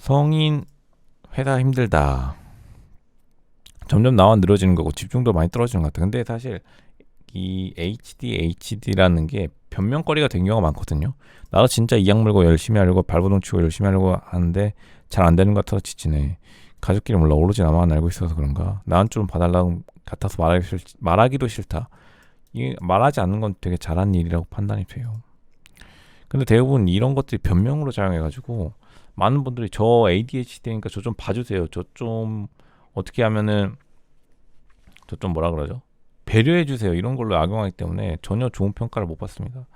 성인 회사 힘들다. 점점 나와 늘어지는 거고 집중도 많이 떨어지는 것 같아. 근데 사실 이 HD라는 게 변명거리가 된 경우가 많거든요. 나도 진짜 이 약물고 열심히 하려고 발버둥 치고 열심히 하려고 하는데 잘 안 되는 것 같아서 지치네. 가족끼리 몰라, 오로지 나만 알고 있어서 그런가. 난 좀 봐달라고 같아서 말하기도 싫다. 이게 말하지 않는 건 되게 잘한 일이라고 판단이 돼요. 근데 대부분 이런 것들이 변명으로 작용해가지고 많은 분들이 저 ADHD니까 저 좀 봐주세요. 저 좀 어떻게 하면은 저 좀 뭐라 그러죠? 배려해주세요. 이런 걸로 악용하기 때문에 전혀 좋은 평가를 못 받습니다.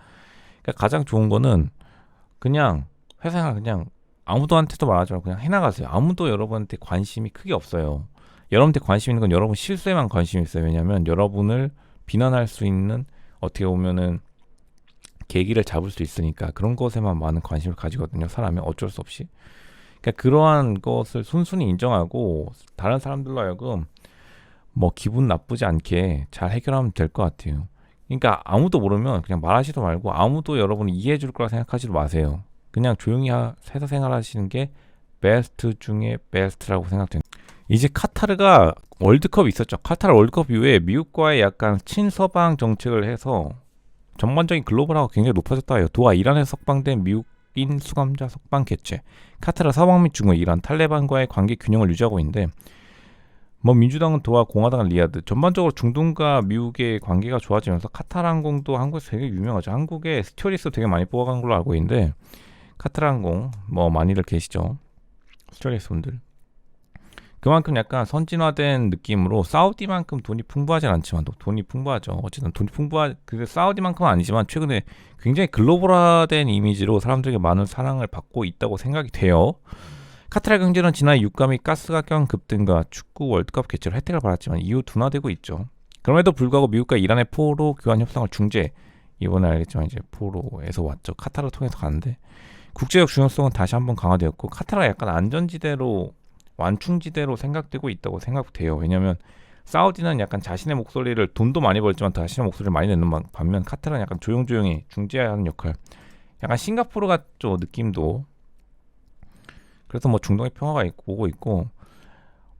그러니까 가장 좋은 거는 그냥 회사가 그냥 아무도한테도 말하지 말고 그냥 해나가세요. 아무도 여러분한테 관심이 크게 없어요. 여러분한테 관심 있는 건 여러분 실수에만 관심이 있어요. 왜냐하면 여러분을 비난할 수 있는, 어떻게 보면은 계기를 잡을 수 있으니까 그런 것에만 많은 관심을 가지거든요. 사람이 어쩔 수 없이. 그러니까 그러한 것을 순순히 인정하고 다른 사람들로 하여금 뭐 기분 나쁘지 않게 잘 해결하면 될 것 같아요. 그러니까 아무도 모르면 그냥 말하지도 말고 아무도 여러분을 이해해 줄 거라 생각하지도 마세요. 그냥 조용히 회사 생활하시는 게 베스트 중에 베스트라고 생각됩니다. 이제 카타르가 월드컵이 있었죠. 카타르 월드컵 이후에 미국과의 약간 친서방 정책을 해서 전반적인 글로벌화가 굉장히 높아졌다 해요. 도하 이란에서 석방된 미국인 수감자 석방 개최, 카타르 서방 및 중국, 이란, 탈레반과의 관계 균형을 유지하고 있는데, 뭐 민주당은 도하, 공화당은 리야드, 전반적으로 중동과 미국의 관계가 좋아지면서 카타르 항공도 한국에서 되게 유명하죠. 한국에 스튜어디스 되게 많이 뽑아간 걸로 알고 있는데, 카타르 항공 뭐 많이들 계시죠, 스튜어디스 분들. 그만큼 약간 선진화된 느낌으로, 사우디만큼 돈이 풍부하진 않지만 또 돈이 풍부하죠. 어쨌든 돈이 그 사우디만큼은 아니지만 최근에 굉장히 글로벌화된 이미지로 사람들에게 많은 사랑을 받고 있다고 생각이 돼요. 카타르 경제는 지난해 유가 및 가스 가격 급등과 축구 월드컵 개최로 혜택을 받았지만 이후 둔화되고 있죠. 그럼에도 불구하고 미국과 이란의 포로 교환 협상을 중재, 이번에 알겠지만 이제 포로에서 왔죠. 카타르 통해서 가는데 국제적 중요성은 다시 한번 강화되었고, 카타르가 약간 안전지대로, 완충지대로 생각되고 있다고 생각돼요. 왜냐하면 사우디는 약간 자신의 목소리를, 돈도 많이 벌지만 자신의 목소리를 많이 내는 반면 카타르는 약간 조용조용히 중재하는 역할, 약간 싱가포르 같죠, 느낌도. 그래서 뭐 중동의 평화가 오고 있고,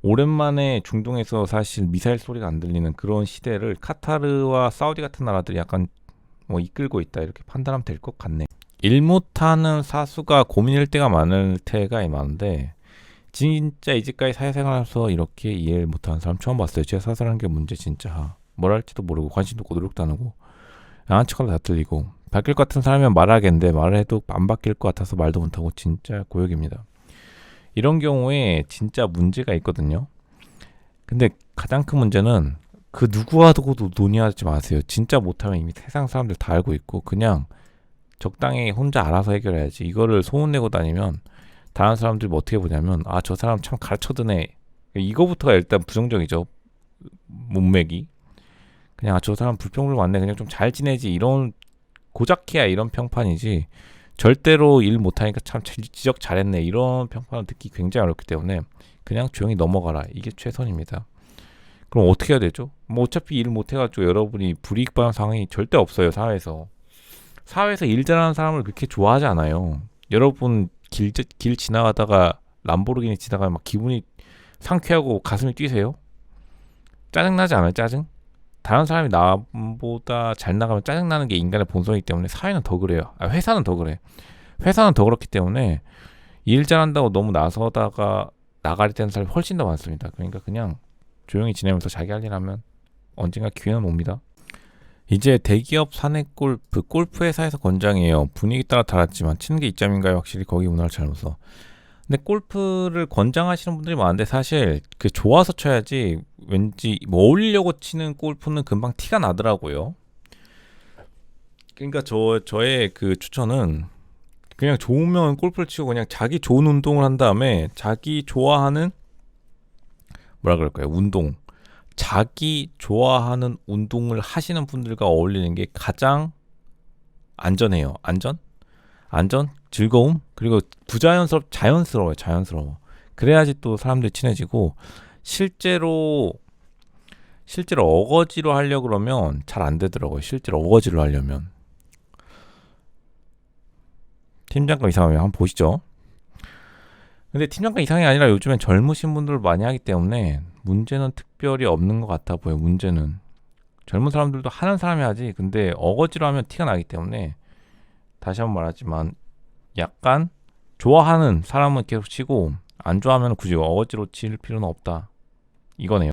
오랜만에 중동에서 사실 미사일 소리가 안 들리는 그런 시대를 카타르와 사우디 같은 나라들이 약간 뭐 이끌고 있다, 이렇게 판단하면 될 것 같네. 일 못하는 사수가 고민일 때가 많을 때가 많은데, 진짜 이제까지 사회생활하면서 이렇게 이해를 못하는 사람 처음 봤어요. 제 사수라는 게 문제 진짜 뭘 할지도 모르고 관심도 없고 노력도 안 하고 양한 척하다 다 틀리고, 바뀔 것 같은 사람이면 말하겠는데 말을 해도 안 바뀔 것 같아서 말도 못하고 진짜 고역입니다. 이런 경우에 진짜 문제가 있거든요. 근데 가장 큰 문제는 그 누구와도 논의하지 마세요. 진짜 못하면 이미 세상 사람들 다 알고 있고 그냥 적당히 혼자 알아서 해결해야지. 이거를 소문내고 다니면 다른 사람들이 뭐 어떻게 보냐면, 아, 저 사람 참 가르쳐드네, 이거부터가 일단 부정적이죠. 문맥이 그냥, 아, 저 사람 불평불 많네, 그냥 좀 잘 지내지, 이런 고작해야 이런 평판이지, 절대로 일 못하니까 참 지적 잘했네 이런 평판을 듣기 굉장히 어렵기 때문에 그냥 조용히 넘어가라, 이게 최선입니다. 그럼 어떻게 해야 되죠? 뭐 어차피 일 못해가지고 여러분이 불이익 받는 상황이 절대 없어요. 사회에서 일 잘하는 사람을 그렇게 좋아하지 않아요. 여러분 길 지나가다가 람보르기니 지나가면 막 기분이 상쾌하고 가슴이 뛰세요? 짜증나지 않아요? 짜증? 다른 사람이 나보다 잘 나가면 짜증나는 게 인간의 본성이기 때문에 사회는 더 그래요. 회사는 더 그래. 회사는 더 그렇기 때문에 일 잘한다고 너무 나서다가 나가리 되는 사람이 훨씬 더 많습니다. 그러니까 그냥 조용히 지내면서 자기 할 일 하면 언젠가 기회는 옵니다. 이제 대기업 사내 골프 회사에서 권장해요. 분위기 따라 달랐지만 치는 게 이점인가요? 확실히 거기 문화를 잘 몰라서. 근데 골프를 권장하시는 분들이 많은데 사실 그 좋아서 쳐야지, 왠지 뭐 어울리려고 치는 골프는 금방 티가 나더라고요. 그러니까 저의 그 추천은 그냥 좋으면 골프를 치고 그냥 자기 좋은 운동을 한 다음에 자기 좋아하는, 뭐라 그럴까요, 운동, 자기 좋아하는 운동을 하시는 분들과 어울리는 게 가장 안전해요. 안전, 즐거움, 그리고 자연스러워. 그래야지 또 사람들이 친해지고, 실제로 어거지로 하려고 그러면 잘 안 되더라고요. 실제로 어거지로 하려면. 팀장과 이상하면 한번 보시죠. 근데 팀장과 이상이 아니라 요즘엔 젊으신 분들 많이 하기 때문에 문제는 특별히 없는 것 같아 보여. 문제는 젊은 사람들도 하는 사람이 하지. 근데 어거지로 하면 티가 나기 때문에 다시 한번 말하지만 약간 좋아하는 사람은 계속 치고 안 좋아하면 굳이 어거지로 칠 필요는 없다. 이거네요.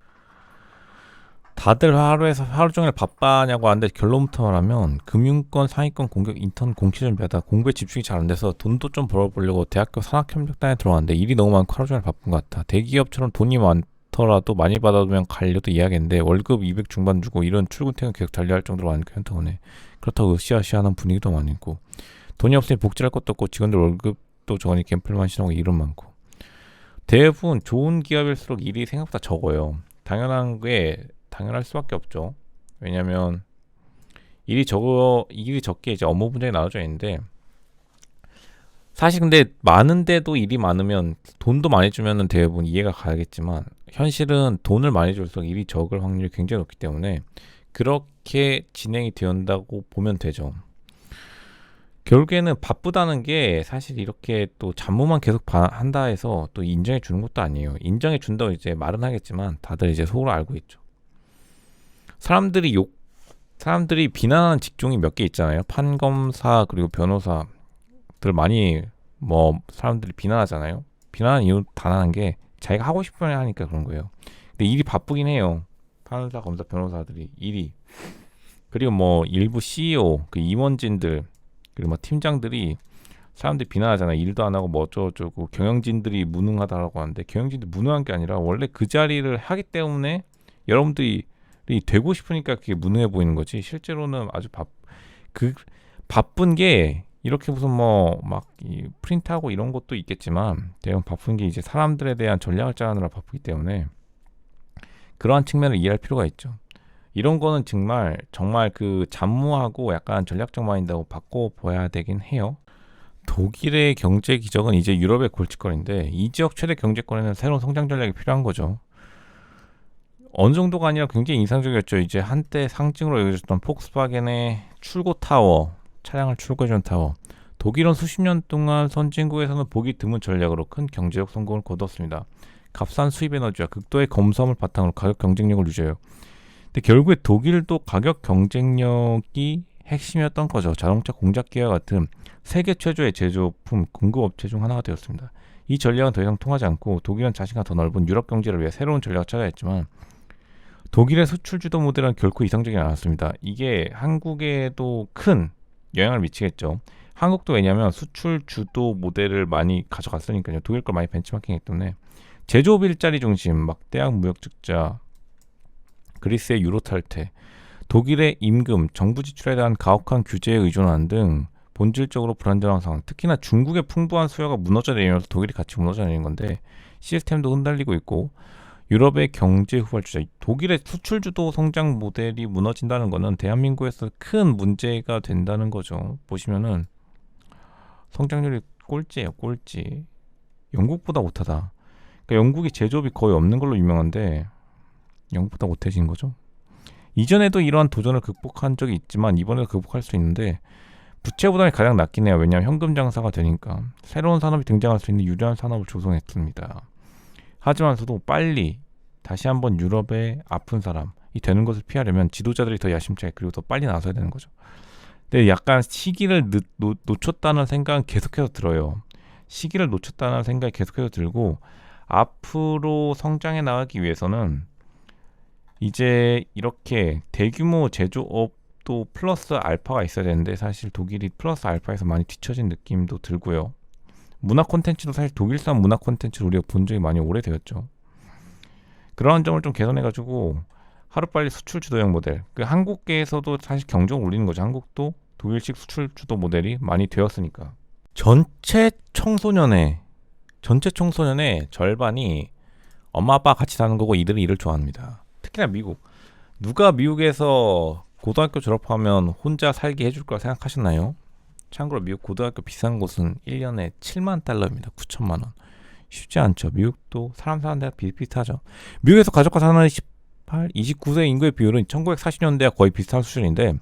다들 하루 종일 바빠냐고 하는데 결론부터 말하면 금융권, 상위권 공격, 인턴 공시 준비하다 공부에 집중이 잘 안 돼서 돈도 좀 벌어보려고 대학교 산학협력단에 들어갔는데 일이 너무 많고 하루 종일 바쁜 것 같아. 대기업처럼 돈이 많더라도 많이 받아두면 갈려도 이해하겠는데 월급 200 중반 주고 이런 출근 퇴근 계속 달려야 할 정도로 많으니까 현타오네. 그렇다고 으쌰으쌰하는 분위기도 많이 있고 돈이 없으니 복지할 것도 없고 직원들 월급도 적으니 갬플만 신하고 일은 많고 대부분 좋은 기업일수록 일이 생각보다 적어요. 당연할 수밖에 없죠. 왜냐면 일이 적게 이제 업무 분야에 나눠져 있는데 사실 근데 많은데도 일이 많으면 돈도 많이 주면은 대부분 이해가 가겠지만 현실은 돈을 많이 줄수록 일이 적을 확률이 굉장히 높기 때문에 그렇게 진행이 된다고 보면 되죠. 결국에는 바쁘다는 게 사실 이렇게 또 잡무만 계속 한다 해서 또 인정해 주는 것도 아니에요. 인정해 준다고 이제 말은 하겠지만 다들 이제 속으로 알고 있죠. 사람들이 비난하는 직종이 몇 개 있잖아요. 판검사 그리고 변호사들 많이 뭐 사람들이 비난하잖아요. 비난하는 이유 단 하나인 게 자기가 하고 싶으면 하니까 그런 거예요. 근데 일이 바쁘긴 해요. 판사, 검사, 변호사들이 일이. 그리고 뭐 일부 CEO, 그 임원진들 그리고 뭐 팀장들이 사람들이 비난하잖아요. 일도 안 하고 뭐 어쩌고저쩌고 경영진들이 무능하다라고 하는데 경영진들 무능한 게 아니라 원래 그 자리를 하기 때문에 여러분들이 되고 싶으니까 그게 무능해 보이는 거지. 실제로는 아주 그 바쁜 게 이렇게 무슨 뭐 막 프린트하고 이런 것도 있겠지만 대부분 바쁜 게 이제 사람들에 대한 전략을 짜느라 바쁘기 때문에 그러한 측면을 이해할 필요가 있죠. 이런 거는 정말 그 잡무하고 약간 전략적 마인드하고 바꿔봐야 되긴 해요. 독일의 경제 기적은 이제 유럽의 골칫거리인데 이 지역 최대 경제권에는 새로운 성장 전략이 필요한 거죠. 어느 정도가 아니라 굉장히 인상적이었죠. 이제 한때 상징으로 여겨졌던 폭스바겐의 출고 타워, 차량을 출고해주는 타워. 독일은 수십 년 동안 선진국에서는 보기 드문 전략으로 큰 경제적 성공을 거두었습니다. 값싼 수입 에너지와 극도의 검수함을 바탕으로 가격 경쟁력을 유지해요. 근데 결국에 독일도 가격 경쟁력이 핵심이었던 거죠. 자동차 공작 기계와 같은 세계 최초의 제조품 공급업체 중 하나가 되었습니다. 이 전략은 더 이상 통하지 않고 독일은 자신과 더 넓은 유럽 경제를 위해 새로운 전략을 찾아야 했지만 독일의 수출 주도 모델은 결코 이상적이지 않았습니다. 이게 한국에도 큰 영향을 미치겠죠. 한국도 왜냐하면 수출 주도 모델을 많이 가져갔으니까요. 독일 걸 많이 벤치마킹했기 때문에 제조업 일자리 중심, 막대학 무역 적자, 그리스의 유로 탈퇴, 독일의 임금, 정부 지출에 대한 가혹한 규제에 의존하는 등 본질적으로 불안정한 상황. 특히나 중국의 풍부한 수요가 무너져 내리면서 독일이 같이 무너져 내리는 건데 시스템도 흔들리고 있고 유럽의 경제 후발주자, 독일의 수출 주도 성장 모델이 무너진다는 것은 대한민국에서 큰 문제가 된다는 거죠. 보시면은 성장률이 꼴찌예요, 꼴찌. 영국보다 못하다. 그러니까 영국이 제조업이 거의 없는 걸로 유명한데 영국보다 못해진 거죠. 이전에도 이러한 도전을 극복한 적이 있지만 이번에도 극복할 수 있는데 부채 부담이 가장 낮긴 해요. 왜냐하면 현금 장사가 되니까 새로운 산업이 등장할 수 있는 유리한 산업을 조성했습니다. 하지만서도 빨리 다시 한번 유럽의 아픈 사람이 되는 것을 피하려면 지도자들이 더 야심차게 그리고 더 빨리 나서야 되는 거죠. 근데 약간 시기를 놓쳤다는 생각은 계속해서 들어요. 시기를 놓쳤다는 생각이 계속해서 들고 앞으로 성장해 나가기 위해서는 이제 이렇게 대규모 제조업도 플러스 알파가 있어야 되는데 사실 독일이 플러스 알파에서 많이 뒤처진 느낌도 들고요. 문화 콘텐츠도 사실 독일산 문화 콘텐츠를 우리가 본 적이 많이 오래되었죠. 그러한 점을 좀 개선해가지고 하루빨리 수출 주도형 모델, 그 한국계에서도 사실 경쟁을 올리는 거죠. 한국도 독일식 수출 주도 모델이 많이 되었으니까. 전체 청소년의 절반이 엄마 아빠 같이 사는 거고 이들은 일을 좋아합니다. 특히나 미국. 누가 미국에서 고등학교 졸업하면 혼자 살게 해줄 거라 생각하셨나요? 참고로 미국 고등학교 비싼 곳은 1년에 7만 달러입니다. 9천만 원. 쉽지 않죠. 미국도 사람 사는 데가 비슷비슷하죠. 미국에서 가족과 사는 29세 인구의 비율은 1940년대와 거의 비슷한 수준인데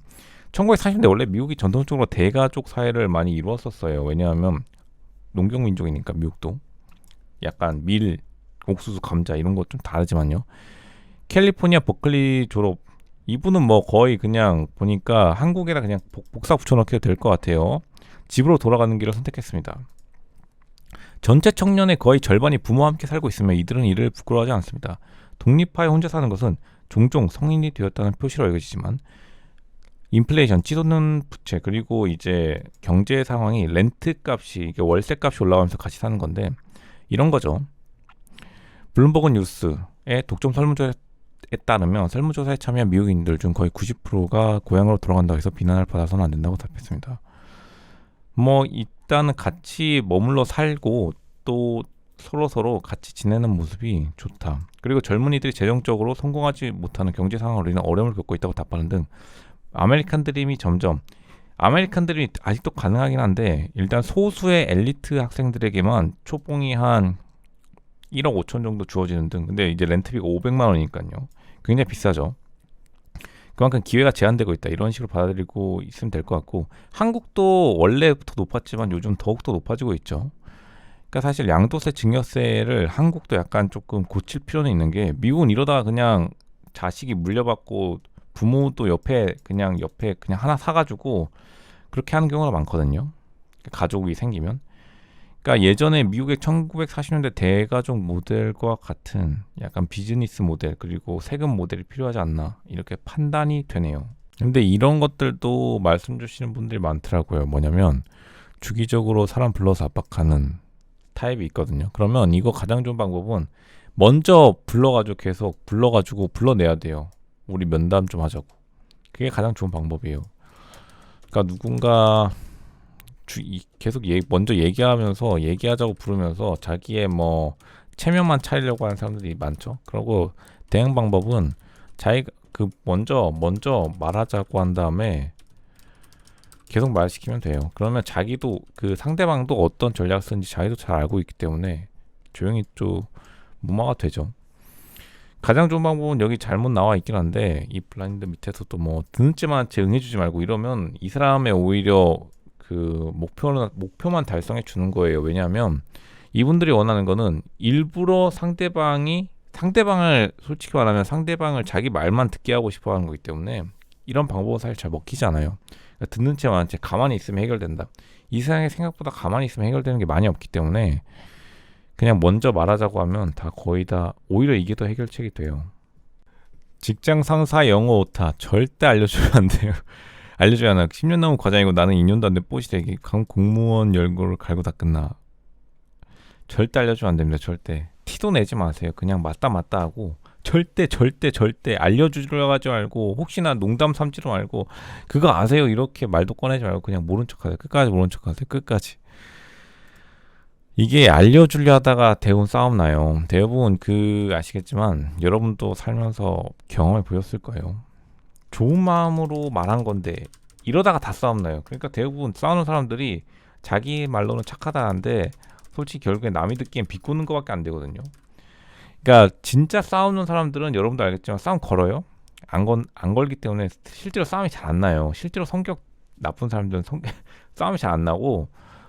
1940년대 원래 미국이 전통적으로 대가족 사회를 많이 이루었었어요. 왜냐하면 농경민족이니까 미국도. 약간 밀, 옥수수, 감자 이런 거 좀 다르지만요. 캘리포니아 버클리 졸업, 이분은 뭐 거의 그냥 보니까 한국에다 그냥 복사 붙여넣기 될 것 같아요. 집으로 돌아가는 길을 선택했습니다. 전체 청년의 거의 절반이 부모와 함께 살고 있으며 이들은 이를 부끄러워하지 않습니다. 독립하에 혼자 사는 것은 종종 성인이 되었다는 표시로 여겨지지만 인플레이션, 치솟는 부채, 그리고 이제 경제 상황이 렌트 값이, 이게 월세 값이 올라가면서 같이 사는 건데 이런 거죠. 블룸버그 뉴스의 독점 설문조사에 따르면 설문조사에 참여한 미국인들 중 거의 90%가 고향으로 돌아간다고 해서 비난을 받아서는 안 된다고 답했습니다. 뭐 일단은 같이 머물러 살고 또 서로 같이 지내는 모습이 좋다. 그리고 젊은이들이 재정적으로 성공하지 못하는 경제 상황으로 인해 어려움을 겪고 있다고 답하는 등 아메리칸 드림이 아직도 가능하긴 한데 일단 소수의 엘리트 학생들에게만 초봉이 한 1억 5천 정도 주어지는 등, 근데 이제 렌트비가 500만 원이니까요. 굉장히 비싸죠. 그만큼 기회가 제한되고 있다. 이런 식으로 받아들이고 있으면 될 것 같고, 한국도 원래부터 높았지만 요즘 더욱더 높아지고 있죠. 그러니까 사실 양도세, 증여세를 한국도 약간 조금 고칠 필요는 있는 게, 미국은 이러다가 그냥 자식이 물려받고 부모도 옆에 그냥 하나 사가지고 그렇게 하는 경우가 많거든요. 가족이 생기면. 그러니까 예전에 미국의 1940년대 대가족 모델과 같은 약간 비즈니스 모델, 그리고 세금 모델이 필요하지 않나, 이렇게 판단이 되네요. 근데 이런 것들도 말씀 주시는 분들이 많더라고요. 뭐냐면 주기적으로 사람 불러서 압박하는 타입이 있거든요. 그러면 이거 가장 좋은 방법은 먼저 계속 불러내야 돼요. 우리 면담 좀 하자고. 그게 가장 좋은 방법이에요. 그러니까 누군가 계속 먼저 얘기하자고 부르면서 자기의 뭐 체면만 차리려고 하는 사람들이 많죠. 그리고 대응 방법은 자기가 먼저 말하자고 한 다음에 계속 말시키면 돼요. 그러면 자기도, 상대방도 어떤 전략을 쓰는지 자기도 잘 알고 있기 때문에 조용히 좀 무마가 되죠. 가장 좋은 방법은 여기 잘못 나와 있긴 한데, 이 블라인드 밑에서도 뭐 듣는 째만한테 응해주지 말고 이러면 이 사람의 오히려 목표만 달성해 주는 거예요. 왜냐하면 이분들이 원하는 거는 일부러 상대방을, 솔직히 말하면 상대방을 자기 말만 듣게 하고 싶어 하는 거기 때문에 이런 방법은 사실 잘 먹히지 않아요. 그러니까 듣는 채만 가만히 있으면 해결된다. 이 세상에 생각보다 가만히 있으면 해결되는 게 많이 없기 때문에 그냥 먼저 말하자고 하면 거의 다 오히려 이게 더 해결책이 돼요. 직장 상사 영어 오타 절대 알려주면 안 돼요. 알려줘야 하나. 10년 넘은 과장이고 나는 2년도 안 된 뽀시 되기. 공무원 열고를 갈고 다 끝나. 절대 알려주면 안 됩니다. 절대. 티도 내지 마세요. 그냥 맞다 하고 절대 알려주려고 하지 말고, 혹시나 농담 삼지도 말고 그거 아세요? 이렇게 말도 꺼내지 말고 그냥 모른 척하세요. 끝까지 모른 척하세요. 끝까지. 이게 알려주려 하다가 대부분 싸움 나요. 대부분 아시겠지만 여러분도 살면서 경험해 보셨을 거예요. 좋은 마음으로 말한 건데 이러다가 다 싸움 나요. 그러니까 대부분 싸우는 사람들이 자기 말로는 착하다는데 솔직히 결국에 남이 듣기엔 비꼬는 것밖에 안 되거든요. 그러니까 진짜 싸우는 사람들은 여러분도 알겠지만 싸움 걸어요. 안 걸기 때문에 실제로 싸움이 잘 안 나요. 실제로 성격 나쁜 사람들은 싸움이 잘 안 나고,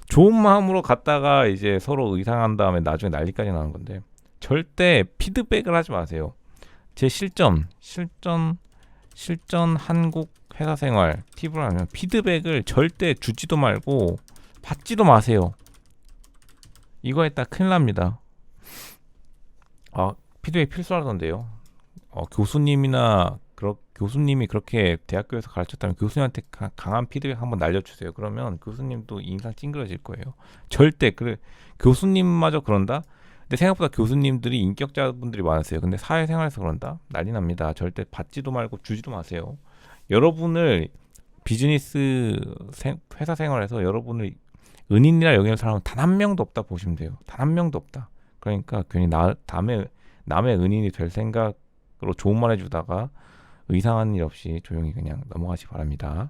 좋은 마음으로 갔다가 이제 서로 의상한 다음에 나중에 난리까지 나는 건데, 절대 피드백을 하지 마세요. 제 실전 한국 회사 생활 팁을 하면, 피드백을 절대 주지도 말고 받지도 마세요. 이거 했다 큰일 납니다. 피드백 필수하던데요. 교수님이 그렇게 대학교에서 가르쳤다면 교수님한테 강한 피드백 한번 날려주세요. 그러면 교수님도 인상 찡그러질 거예요. 절대 교수님마저 그런다? 근데 생각보다 교수님들이 인격자분들이 많으세요. 근데 사회생활에서 그런다? 난리 납니다. 절대 받지도 말고 주지도 마세요. 여러분을 비즈니스 회사 생활에서 여러분을 은인이라 여기는 사람은 단 한 명도 없다 보시면 돼요. 단 한 명도 없다. 그러니까 괜히 남의 은인이 될 생각으로 좋은 말 해주다가 의상한 일 없이 조용히 그냥 넘어가시 바랍니다.